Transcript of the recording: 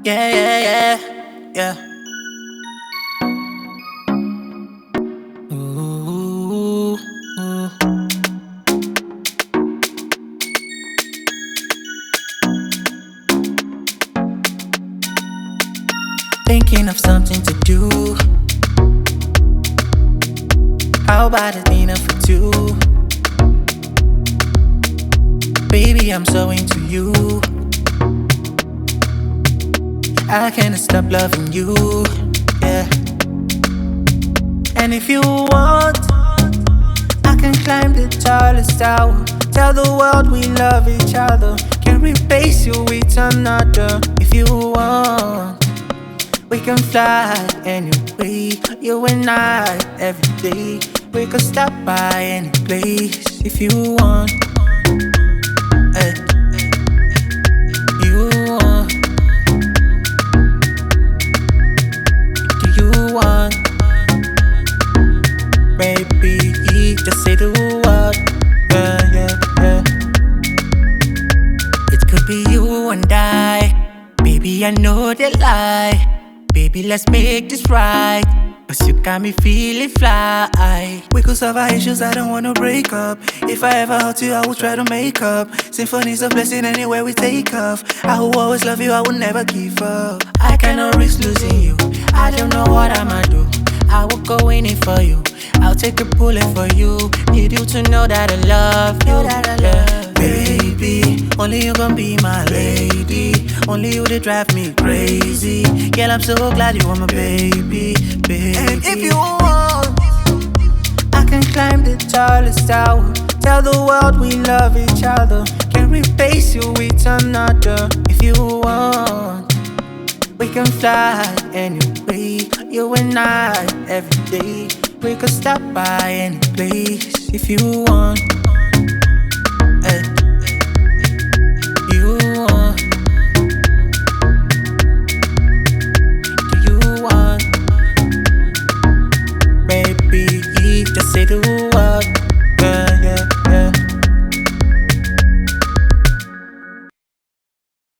Yeah, yeah, yeah, yeah. Ooh, ooh. Thinking of something to do. How about a dinner for two? Baby, I'm so into you. I can't stop loving you, yeah. And if you want, I can climb the tallest tower. Tell the world we love each other. Can replace you with another. If you want, we can fly anyway. You and I, every day. We could stop by any place. If you want, eh, you want. Do you want? Baby, just say the word. Yeah, yeah, yeah. It could be you and I. Baby, I know they lie. Baby, let's make this right. Cause you got me feeling fly. We could solve our issues, I don't wanna break up. If I ever hurt you, I will try to make up. Symphonies of blessing anywhere we take off. I will always love you, I will never give up. I cannot risk losing you. I don't know what I'ma do. I will go in it for you. I'll take a bullet for you. Need you to know that I love you. Yeah. Baby, only you gon' be my lady. Only you that drive me crazy. Girl, I'm so glad you are my baby, baby. And if you want, I can climb the tallest tower. Tell the world we love each other. Can replace you with another. If you want, we can fly anyway. You and I, every day. We could stop by any place. If you want.